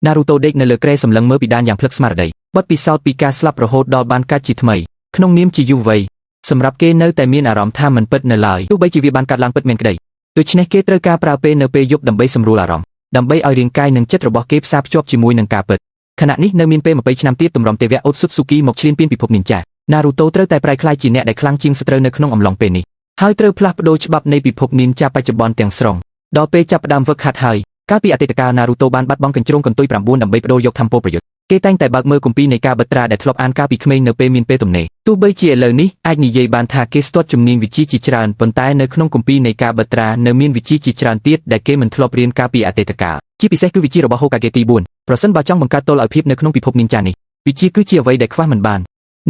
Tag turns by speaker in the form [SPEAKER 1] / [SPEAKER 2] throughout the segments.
[SPEAKER 1] Naruto ដេកនៅលើគ្រែសម្លឹងមើលពីដានយ៉ាងភ្លឹកស្មារតីបទពិសោធន៍ពីការស្លាប់រហូតដល់បានកើតជាថ្មីក្នុងនាមជាយុវវ័យសម្រាប់គេនៅតែមានអារម្មណ៍ថាមិនពិតនៅឡើយទោះបីជាវាបានកាត់ឡើងពិតមែនក្តីដូច្នេះគេត្រូវការប្រើពេលនៅពេលយប់ដើម្បីសម្រួលអារម្មណ៍ដើម្បីឲ្យរាងកាយនិងចិត្តរបស់គេផ្សារភ្ជាប់ជាមួយនឹងការពិតខណៈនេះនៅមានពេល20ឆ្នាំទៀតទម្រាំទេវៈអូតស៊ុតស៊ូគីមកឈ្លានពានពិភពនីនចា Naruto ត្រូវតែប្រែក្លាយជាអ្នកដែលខ្លាំងជាងសត្រូវនៅក្នុងអំឡុងពេលនេះហើយត្រូវផ្លាស់ប្ដូរច្បាប់នៃពិភពនីនចាបច្ចុប្បន្នទាំងស្រុងដល់ពេលចាប់ផ្ដើមហ្វឹកហាត់ហើយកាលពីអតីតកាល Naruto បានបាត់បង់កញ្ជ្រោងកន្ទុយ9ដើម្បីបដូរយកធម្មពលប្រយុទ្ធគេតែងតែបើកមើលគម្ពីរនៃការបិទត្រាដែលធ្លាប់អានកាលពីក្មេងនៅពេលមានពេលទំនេរទោះបីជាឥឡូវនេះអាចនិយាយបានថាគេស្ទាត់ជំនាញវិជ្ជាជាច្រើនប៉ុន្តែនៅក្នុងគម្ពីរនៃការបិទត្រានៅមានវិជ្ជាជាច្រើនទៀតដែលគេមិនធ្លាប់រៀនកាលពីអតីតកាលជាពិសេសគឺវិជ្ជារបស់ Hokage ទី4ប្រសិនបើចង់បង្កើតទល់ឲ្យភាពនៅក្នុងពិភពនីនចានេះវិជ្ជាគឺជាអ្វីដែលខ្វះមិនបាន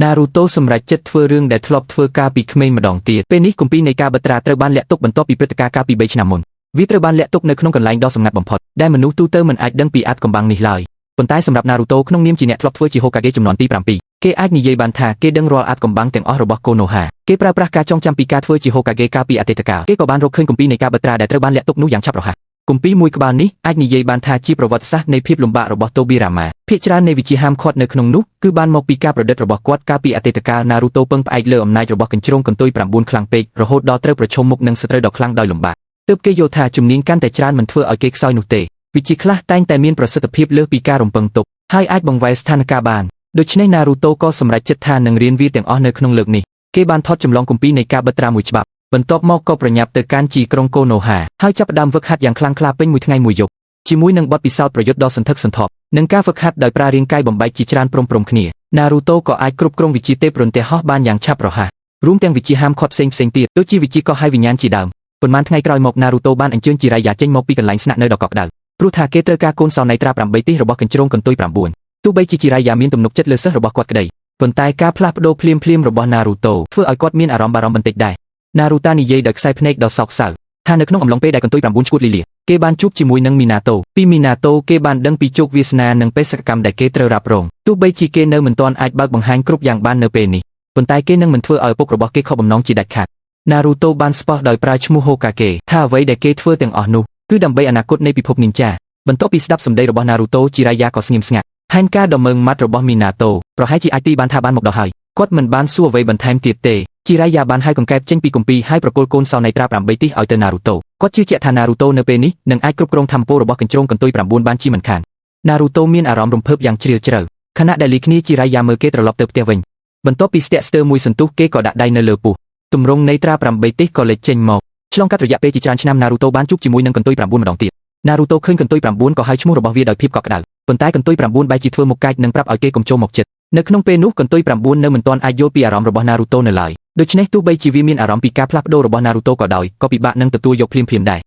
[SPEAKER 1] Naruto សម្រេចចិត្តធ្វើរឿងដែលធ្លាប់ធ្វើកាលពីក្មេងម្ដងទៀតពេលនេះគម្ពីរនៃការបិទត្រាត្រូវបានលាក់ទុកបន្ទាប់ពីព្រឹត្តិការណ៍កាលពី3ឆ្នាំមុនវាត្រូវបានលាក់ទុកនៅក្នុងកន្លែងដ៏សម្ងាត់បំផុតដែលមនុស្សទូទៅមិនអាចដឹងពីអាថ៌កំបាំងនេះឡើយប៉ុន្តែសម្រាប់ Naruto ក្នុងនាមជាអ្នកធ្លាប់ធ្វើជា Hokage ចំនួនទី7គេអាចនិយាយបានថាគេដឹងរាល់អាថ៌កំបាំងទាំងអស់របស់ Konoha គេប្រើប្រាស់ការចងចាំពីការធ្វើជា Hokage កាលពីអតីតកាលគេក៏បានរកឃើញគម្ពីរនៃការបិទត្រាដែលត្រូវបានលាក់ទុកនោះយ៉ាងឆាប់រហ័សគម្ពីរមួយក្បាលនេះអាចនិយាយបានថាជាប្រវត្តិសាស្ត្រនៃភាពលំបាករបស់ Tobirama ភាគច្រើននៃវិជ្ជាហាមឃាត់នៅក្នុងនោះគឺបានមកពីការប្រឌិតរបស់គាត់កាលពីអតីតកាល Naruto ពឹងផ្អែកលើអំណាចរបស់កញ្ជ្រោងកន្ទុយ9ខ្លាំងពេករហូតដល់ត្រូវប្រឈមមុខនឹងសត្រូវដ៏ខ្លាំងដោយលំបាកទើបគេយល់ថាជំនាញកាន់តែច្រើនមិនធ្វើឲ្យគេខ្សោយនោះទេវិជ្ជាខ្លះតែងតែមានប្រសិទ្ធភាពលើសពីការរំពឹងទុកហើយអាចបង្វែរស្ថានភាពបានដូច្នេះ Naruto ក៏សម្រេចចិត្តថានឹងរៀនវាទាំងអស់នៅក្នុងលើកនេះគេបានថតចម្លងគម្ពីរនៃការបិទត្រាមួយច្បាប់បន្ទាប់មកក៏ប្រញាប់ទៅកាន់ជីក្រុង Konoha ហើយចាប់ផ្ដើមហ្វឹកហាត់យ៉ាងខ្លាំងក្លាពេញមួយថ្ងៃមួយយប់ជាមួយនឹងបទពិសោធន៍ប្រយុទ្ធដ៏សន្ធឹកសន្ធាប់និងការហ្វឹកហាត់ដោយប្រើរាងកាយបំបែកជាច្រើនព្រមគ្នា Naruto ក៏អាចគ្រប់គ្រងវិជ្ជាទេពរន្ទះហោះបានយ៉ាងឆាប់រហ័សរួមទាំងវិជ្ជាហាមឃាត់ផ្សេងទៀតដូចជាវិជ្ជាកោះហើយវិញ្ញាណជាដើមប៉ុន្មានថ្ងៃក្រោយមក Naruto បានអញ្ជើញ Jiraiya ចេញមកពីកន្លែងស្នាក់នៅដ៏កក់ក្ដៅព្រោះថាគេត្រូវការកូនសោនៃត្រា8ទិសរបស់កញ្ជ្រោងកន្ទុយ9ទោះបីជា Jiraiya មានទំនុកចិត្តលើសិស្សរបស់គាត់ក្ដីប៉ុន្តែការផ្លាស់ប្ដូរភ្លាមរបស់ Naruto ធ្វើឲ្យគាត់មានអារម្មណ៍បារម្ភបន្តិចដែរ Naruto និយាយដោយខ្សែភ្នែកដ៏សោកសៅថានៅក្នុងអំឡុងពេលដែលកន្ទុយ9ឈួតលីលាគេបានជួបជាមួយនឹង Minato ពី Minato គេបានដឹងពីជោគវាសនានិងបេសកកម្មដែលគេត្រូវរ៉ាប់រងទោះបីជាគេនៅមិនទាន់អាចបើកបង្ហាញគ្រប់យ៉ាងបាននៅពេលនេះប៉ុន្តែគេនឹងមិនធ្វើឲ្យឪពុករបស់គេខកបំណងជាដាច់ខាត Naruto បានស្ពស់ដោយប្រើឈ្មោះ Hokage ថាអ្វីដែលគេធ្វើទាំងអស់នោះគឺដើម្បីអនាគតនៃពិភពនីនចាបន្ទាប់ពីស្ដាប់សម្ដីរបស់ Naruto Jiraiya ក៏ស្ងៀមស្ងាត់ផែនការដ៏ម៉ឺងម៉ាត់របស់ Minato ប្រហែលជាអាចទីបានថាបានមកដល់ហើយគាត់មិនបានសួរអ្វីបន្ថែមទៀតទេ Jiraiya បានហើយកង្កែបចេញពីគម្ពីរហើយប្រគល់កូនសោនៃត្រា8ទិសឲ្យទៅ Naruto គាត់ជឿជាក់ថា Naruto នៅពេលនេះនឹងអាចគ្រប់គ្រងធម្មពលរបស់កញ្ជ្រោងកន្ទុយ9បានជាមិនខាន Naruto មានអារម្មណ៍រំភើបយ៉ាងជ្រាលជ្រៅខណៈដែលលីគ្នា Jiraiya មើលគេត្រឡប់ទៅផ្ទះវិញបន្ទាប់ពីស្ទាក់ស្ទើរមួយសន្ទុះគេក៏ដាក់ដៃនៅលើពោះទម្រង់នៃត្រា8ទិសក៏លេចចេញមកឆ្លងកាត់រយៈពេលជាច្រើនឆ្នាំ Naruto បានជួបជាមួយនឹងកន្ទុយ9ម្ដងទៀត Naruto ឃើញកន្ទុយ9ក៏ហៅឈ្មោះរបស់វាដោយភាពកក់ក្ដៅប៉ុន្តែកន្ទុយ9បែរជាធ្វើមុខកាចនិងប្រាប់ឲ្យគេកុំចូលមកជិតនៅក្នុងពេលនោះកន្ទុយ9នៅមិនទាន់អាចយល់ពីអារម្មណ៍របស់ Naruto នៅឡើយដូច្នេះទោះបីជាវាមានអារម្មណ៍ពីការផ្លាស់ប្ដូររបស់ Naruto ក៏ដោយក៏ពិបាកនឹងទទួលយកភ្លាមដែរ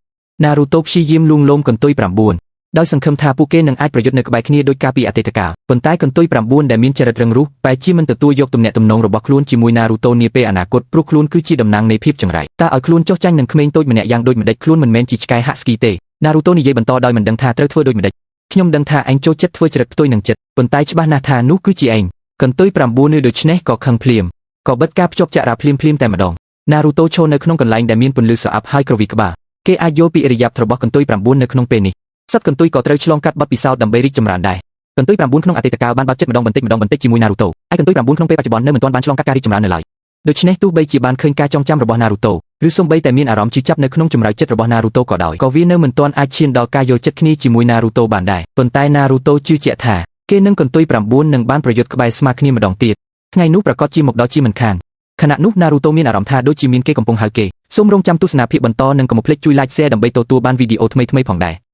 [SPEAKER 1] Naruto ព្យាយាមលួងលោមកន្ទុយ9ដោយសង្ឃឹមថាពួកគេនឹងអាចប្រយុទ្ធនៅក្បែរគ្នាដូចកាលពីអតីតកាលប៉ុន្តែកន្ទុយ9ដែលមានចរិតរឹងរូសបែរជាមិនទទួលយកទំនាក់ទំនងរបស់ខ្លួនជាមួយ Naruto នាពេលអនាគតព្រោះខ្លួនគឺជាតំណាងនៃភាពចង្រៃតែឲ្យខ្លួនចុះចាញ់នឹងក្មេងតូចម្នាក់យ៉ាងដូចម្ដេចខ្លួនមិនមែនជាឆ្កែហាក់ស្គីទេ Naruto និយាយបន្តដោយមិនដឹងថាត្រូវធ្វើដូចម្ដេចខ្ញុំដឹងថាឯងចូលចិត្តធ្វើចរិតផ្ទុយនឹងចិត្តប៉ុន្តែច្បាស់ណាស់ថានោះគឺជាឯងកន្ទុយ9នេះដូច្នេះក៏ខឹងភ្លាមក៏បិទការភ្ជាប់ចក្រាភ្លាមតែម្ដង Naruto ឈរនៅក្នុងកន្លែងដែលមានពន្លឺស្រអាប់ហើយក្រវីក្បាលគេអាចយល់ពីឥរិយាបថរបស់កន្ទុយ9នៅក្នុងពេលនេះសត្វកន្ទុយក៏ត្រូវឆ្លងកាត់បទពិសោធន៍ដើម្បីរីកចម្រើនដែរកន្ទុយ9ក្នុងអតីតកាលបានបើកចិត្តម្ដងបន្តិចជាមួយ Naruto ឯកន្ទុយ9ក្នុងពេលបច្ចុប្បន្ននៅមិនទាន់បានឆ្លងកាត់ការរីកចម្រើននៅឡើយដូច្នេះទោះបីជាបានឃើញការចងចាំរបស់ Naruto ឬសូម្បីតែមានអារម្មណ៍ជឿចាប់នៅក្នុងចម្រៅចិត្តរបស់ Naruto ក៏ដោយក៏វានៅមិនទាន់អាចឈានដល់ការយល់ចិត្តគ្នាជាមួយ Naruto បានដែរប៉ុន្តែ Naruto ជឿជាក់ថាគេនឹងកន្ទុយ9នឹងបានប្រយុទ្ធក្បែរស្មើគ្នាម្ដងទៀតថ្ងៃនោះប្រកាសជាមកដល់ជាមិនខានខណៈនោះ Naruto មានអារម្មណ៍ថាដូចជាមានគេកំពុងហៅគេសូមរងចាំទស្សនាភាពបន្តនិងកុំភ្លេចជួយ like share ដើម្បីទទួលបានវីដេអូថ្មីៗផងដែរ